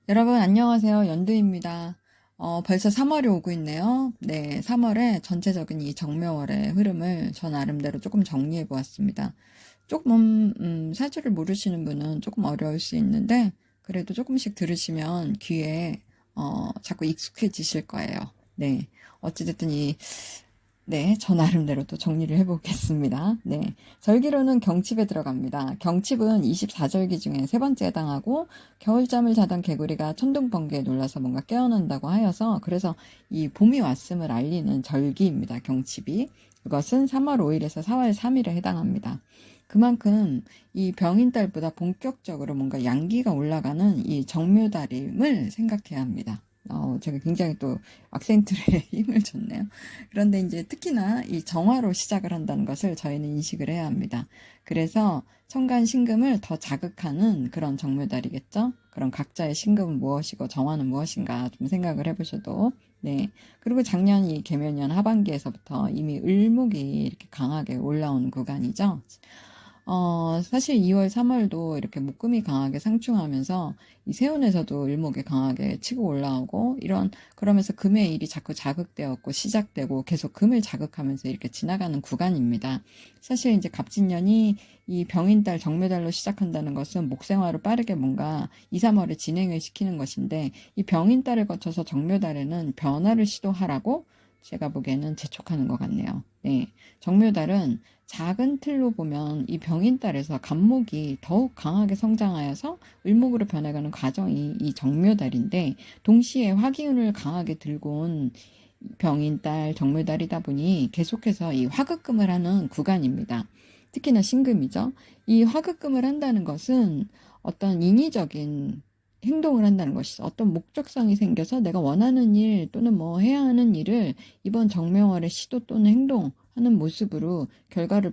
여러분 안녕하세요. 연두입니다. 벌써 3월이 오고 있네요. 네, 3월에 전체적인 이 정묘월의 흐름을 저 나름대로 조금 정리해 보았습니다. 조금 사주를 모르시는 분은 조금 어려울 수 있는데 그래도 조금씩 들으시면 귀에 자꾸 익숙해지실 거예요. 네, 어찌됐든 저 나름대로 또 정리를 해보겠습니다. 네. 절기로는 경칩에 들어갑니다. 경칩은 24절기 중에 세 번째에 해당하고, 겨울잠을 자던 개구리가 천둥번개에 놀라서 뭔가 깨어난다고 하여서, 그래서 이 봄이 왔음을 알리는 절기입니다. 경칩이. 그것은 3월 5일에서 4월 3일에 해당합니다. 그만큼 이 병인달보다 본격적으로 뭔가 양기가 올라가는 이 정묘달임을 생각해야 합니다. 제가 굉장히 또 악센트에 힘을 줬네요. 그런데 이제 특히나 이 정화로 시작을 한다는 것을 저희는 인식을 해야 합니다. 그래서 천간 신금을 더 자극하는 그런 정묘달이겠죠? 그럼 각자의 신금은 무엇이고 정화는 무엇인가 좀 생각을 해보셔도 네. 그리고 작년 이 개묘년 하반기에서부터 이미 을목이 이렇게 강하게 올라온 구간이죠. 사실 2월, 3월도 이렇게 목금이 강하게 상충하면서 이 세운에서도 을목이 강하게 치고 올라오고 그러면서 금의 일이 자꾸 자극되었고 시작되고 계속 금을 자극하면서 이렇게 지나가는 구간입니다. 사실 이제 갑진년이 이 병인달, 정묘달로 시작한다는 것은 목생화로 빠르게 뭔가 2, 3월에 진행을 시키는 것인데 이 병인달을 거쳐서 정묘달에는 변화를 시도하라고 제가 보기에는 재촉하는 것 같네요. 네. 정묘달은 작은 틀로 보면 이 병인달에서 간목이 더욱 강하게 성장하여서 을목으로 변해가는 과정이 이 정묘달인데 동시에 화기운을 강하게 들고 온 병인달, 정묘달이다 보니 계속해서 이 화급금을 하는 구간입니다. 특히나 신금이죠. 이 화급금을 한다는 것은 어떤 인위적인 행동을 한다는 것이죠. 어떤 목적성이 생겨서 내가 원하는 일 또는 뭐 해야 하는 일을 이번 정명월의 시도 또는 행동하는 모습으로 결과를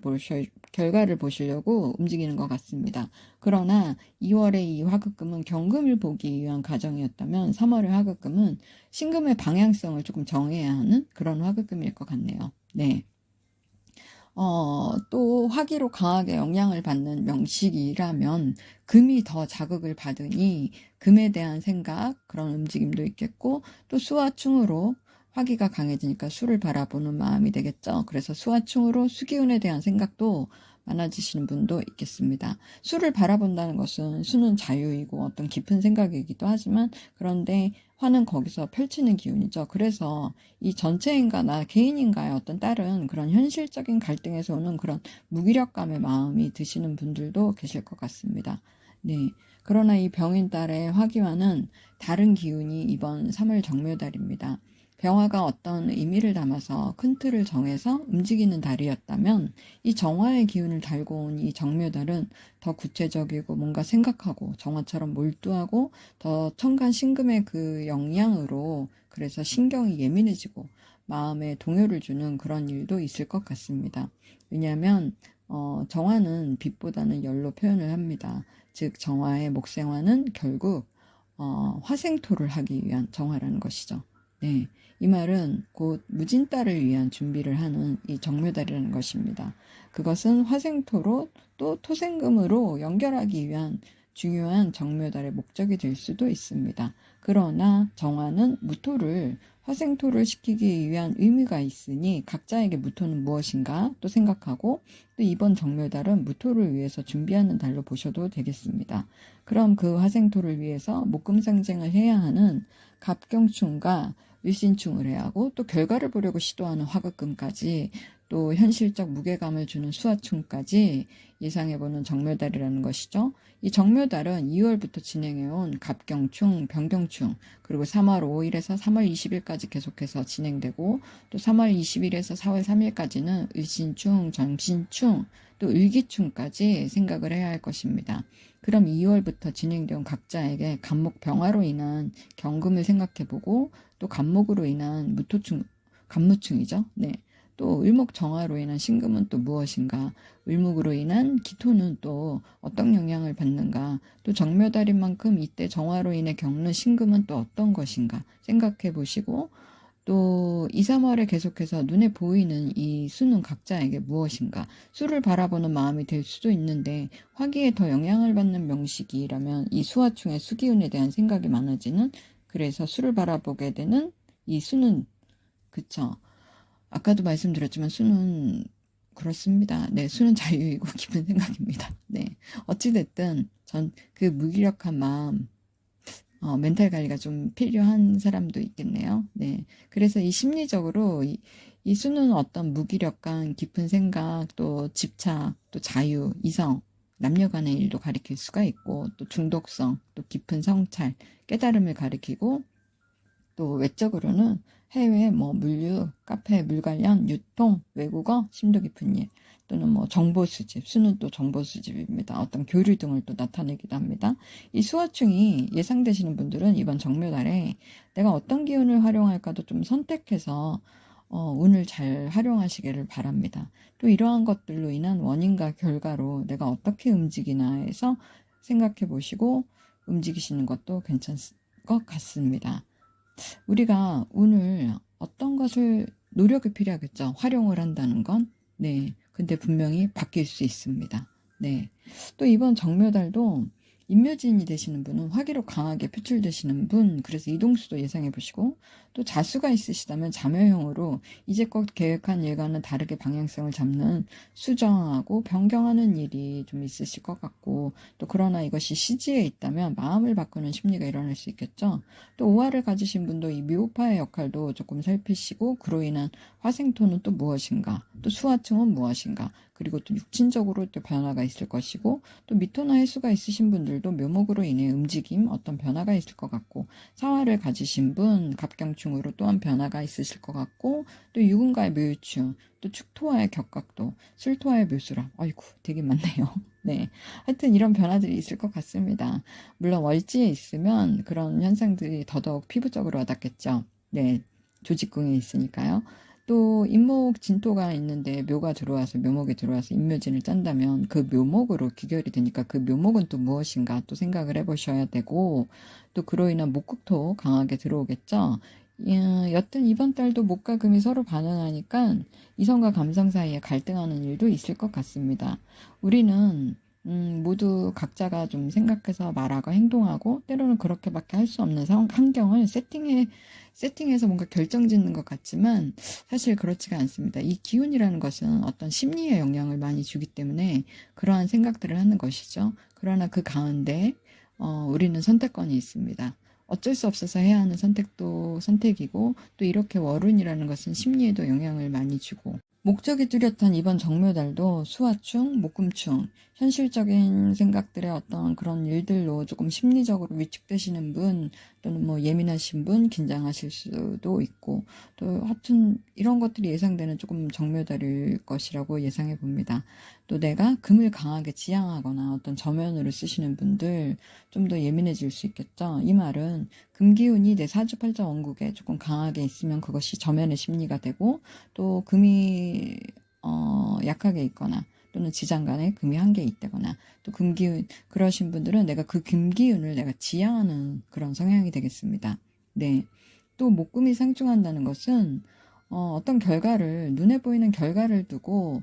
보시려고 움직이는 것 같습니다. 그러나 2월의 이 화급금은 경금을 보기 위한 과정이었다면 3월의 화급금은 신금의 방향성을 조금 정해야 하는 그런 화급금일 것 같네요. 네. 또 화기로 강하게 영향을 받는 명식이라면 금이 더 자극을 받으니 금에 대한 생각, 그런 움직임도 있겠고 또 수화충으로 화기가 강해지니까 수를 바라보는 마음이 되겠죠. 그래서 수화충으로 수기운에 대한 생각도 많아지시는 분도 있겠습니다. 수를 바라본다는 것은 수는 자유이고 어떤 깊은 생각이기도 하지만 그런데 화는 거기서 펼치는 기운이죠. 그래서 이 전체인가 나 개인인가의 어떤 다른 그런 현실적인 갈등에서 오는 그런 무기력감의 마음이 드시는 분들도 계실 것 같습니다. 네. 그러나 이 병인달의 화기와는 다른 기운이 이번 3월 정묘달입니다. 병화가 어떤 의미를 담아서 큰 틀을 정해서 움직이는 달이었다면 이 정화의 기운을 달고 온 이 정묘달은 더 구체적이고 뭔가 생각하고 정화처럼 몰두하고 더 천간 신금의 그 영향으로 그래서 신경이 예민해지고 마음에 동요를 주는 그런 일도 있을 것 같습니다. 왜냐하면 정화는 빛보다는 열로 표현을 합니다. 즉 정화의 목생화는 결국 화생토를 하기 위한 정화라는 것이죠. 네, 이 말은 곧 무진달을 위한 준비를 하는 이 정묘달이라는 것입니다. 그것은 화생토로 또 토생금으로 연결하기 위한 중요한 정묘달의 목적이 될 수도 있습니다. 그러나 정화는 무토를 화생토를 시키기 위한 의미가 있으니 각자에게 무토는 무엇인가 또 생각하고 또 이번 정묘달은 무토를 위해서 준비하는 달로 보셔도 되겠습니다. 그럼 그 화생토를 위해서 목금상쟁을 해야 하는 갑경충과 일신충을 해야 하고 또 결과를 보려고 시도하는 화급금까지 또 현실적 무게감을 주는 수화충까지 예상해보는 정묘달이라는 것이죠. 이 정묘달은 2월부터 진행해온 갑경충, 병경충, 그리고 3월 5일에서 3월 20일까지 계속해서 진행되고 또 3월 20일에서 4월 3일까지는 을신충, 정신충, 또 을기충까지 생각을 해야 할 것입니다. 그럼 2월부터 진행된 각자에게 간목 병화로 인한 경금을 생각해보고 또 간목으로 인한 무토충, 간무충이죠. 네. 또 을목 정화로 인한 신금은 또 무엇인가? 을목으로 인한 기토는 또 어떤 영향을 받는가? 또 정묘달인 만큼 이때 정화로 인해 겪는 신금은 또 어떤 것인가? 생각해 보시고 또 2, 3월에 계속해서 눈에 보이는 이 수는 각자에게 무엇인가? 수를 바라보는 마음이 될 수도 있는데 화기에 더 영향을 받는 명식이라면 이 수화충의 수기운에 대한 생각이 많아지는, 그래서 수를 바라보게 되는 이 수는, 그쵸? 아까도 말씀드렸지만 수는 그렇습니다. 네, 수는 자유이고 깊은 생각입니다. 네. 어찌됐든 전 그 무기력한 마음, 멘탈 관리가 좀 필요한 사람도 있겠네요. 네. 그래서 이 심리적으로 이 수는 어떤 무기력감, 깊은 생각, 또 집착, 또 자유, 이성, 남녀 간의 일도 가리킬 수가 있고, 또 중독성, 또 깊은 성찰, 깨달음을 가리키고, 또 외적으로는 해외 뭐 물류, 카페, 물 관련, 유통, 외국어, 심도 깊은 일, 또는 뭐 정보 수집, 수는 또 정보 수집입니다. 어떤 교류 등을 또 나타내기도 합니다. 이 수화충이 예상되시는 분들은 이번 정묘달에 내가 어떤 기운을 활용할까도 좀 선택해서 운을 잘 활용하시기를 바랍니다. 또 이러한 것들로 인한 원인과 결과로 내가 어떻게 움직이나 해서 생각해 보시고 움직이시는 것도 괜찮을 것 같습니다. 우리가 운을 어떤 것을 노력이 필요하겠죠. 활용을 한다는 건. 네. 근데 분명히 바뀔 수 있습니다. 네. 또 이번 정묘달도 임묘진이 되시는 분은 화기로 강하게 표출되시는 분, 그래서 이동수도 예상해 보시고, 또 자수가 있으시다면 자묘형으로 이제껏 계획한 일과는 다르게 방향성을 잡는 수정하고 변경하는 일이 좀 있으실 것 같고, 또 그러나 이것이 시지에 있다면 마음을 바꾸는 심리가 일어날 수 있겠죠. 또 오화를 가지신 분도 이 묘파의 역할도 조금 살피시고, 그로 인한 화생토는 또 무엇인가, 또 수화층은 무엇인가, 그리고 또 육친적으로 또 변화가 있을 것이고, 또 미토나 해수가 있으신 분들도 묘목으로 인해 움직임, 어떤 변화가 있을 것 같고, 사화를 가지신 분, 갑경충으로 또한 변화가 있으실 것 같고, 또 유금과의 묘유충, 또 축토와의 격각도, 술토와의 묘수라, 아이고 되게 많네요. 네, 하여튼 이런 변화들이 있을 것 같습니다. 물론 월지에 있으면 그런 현상들이 더더욱 피부적으로 와닿겠죠. 네, 조직궁에 있으니까요. 또 임목 진토가 있는데 묘가 들어와서 묘목이 들어와서 임묘진을 짠다면 그 묘목으로 귀결이 되니까 그 묘목은 또 무엇인가 또 생각을 해보셔야 되고, 또 그로 인한 목국토 강하게 들어오겠죠. 여튼 이번 달도 목과 금이 서로 반응하니까 이성과 감성 사이에 갈등하는 일도 있을 것 같습니다. 우리는 모두 각자가 좀 생각해서 말하고 행동하고 때로는 그렇게밖에 할 수 없는 환경을 세팅해서 뭔가 결정짓는 것 같지만 사실 그렇지가 않습니다. 이 기운이라는 것은 어떤 심리에 영향을 많이 주기 때문에 그러한 생각들을 하는 것이죠. 그러나 그 가운데 우리는 선택권이 있습니다. 어쩔 수 없어서 해야 하는 선택도 선택이고, 또 이렇게 월운이라는 것은 심리에도 영향을 많이 주고, 목적이 뚜렷한 이번 정묘달도 수화충, 목금충, 현실적인 생각들의 어떤 그런 일들로 조금 심리적으로 위축되시는 분, 또는 뭐 예민하신 분, 긴장하실 수도 있고, 또 하여튼 이런 것들이 예상되는 조금 정묘달일 것이라고 예상해 봅니다. 또 내가 금을 강하게 지향하거나 어떤 저면으로 쓰시는 분들 좀 더 예민해질 수 있겠죠. 이 말은 금기운이 내 사주팔자 원국에 조금 강하게 있으면 그것이 저면의 심리가 되고, 또 금이 약하게 있거나 또는 지장간에 금이 한 개 있다거나, 또 금기운 그러신 분들은 내가 그 금기운을 내가 지향하는 그런 성향이 되겠습니다. 네. 또 목금이 상충한다는 것은 어떤 결과를, 눈에 보이는 결과를 두고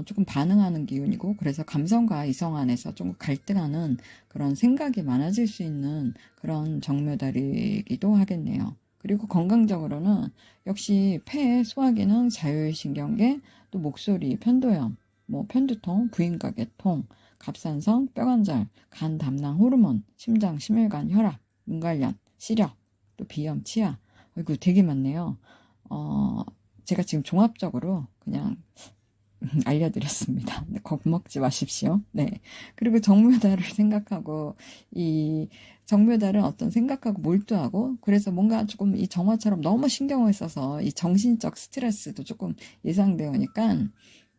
조금 반응하는 기운이고, 그래서 감성과 이성 안에서 좀 갈등하는 그런 생각이 많아질 수 있는 그런 정묘달이기도 하겠네요. 그리고 건강적으로는 역시 폐, 소화기능, 자율신경계, 또 목소리, 편도염, 뭐 편두통, 부인각계통, 갑상선, 뼈관절, 간 담낭 호르몬, 심장, 심혈관, 혈압, 눈 관련, 시력, 또 비염, 치아. 이거 되게 많네요. 제가 지금 종합적으로 그냥 알려드렸습니다. 네, 겁먹지 마십시오. 네. 그리고 정묘달을 생각하고, 이 정묘달은 어떤 생각하고 몰두하고, 그래서 뭔가 조금 이 정화처럼 너무 신경을 써서 이 정신적 스트레스도 조금 예상되니까,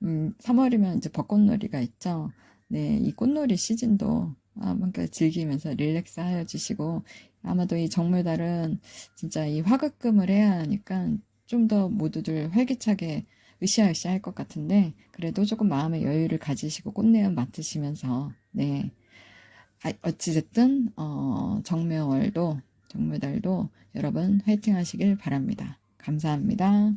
3월이면 이제 벚꽃놀이가 있죠. 네. 이 꽃놀이 시즌도 뭔가 즐기면서 릴렉스 하여주시고, 아마도 이 정묘달은 진짜 이 화급금을 해야 하니까 좀 더 모두들 활기차게 으쌰으쌰 할 것 같은데, 그래도 조금 마음의 여유를 가지시고 꽃내음 맡으시면서, 네. 어찌됐든, 정묘달도 여러분 화이팅 하시길 바랍니다. 감사합니다.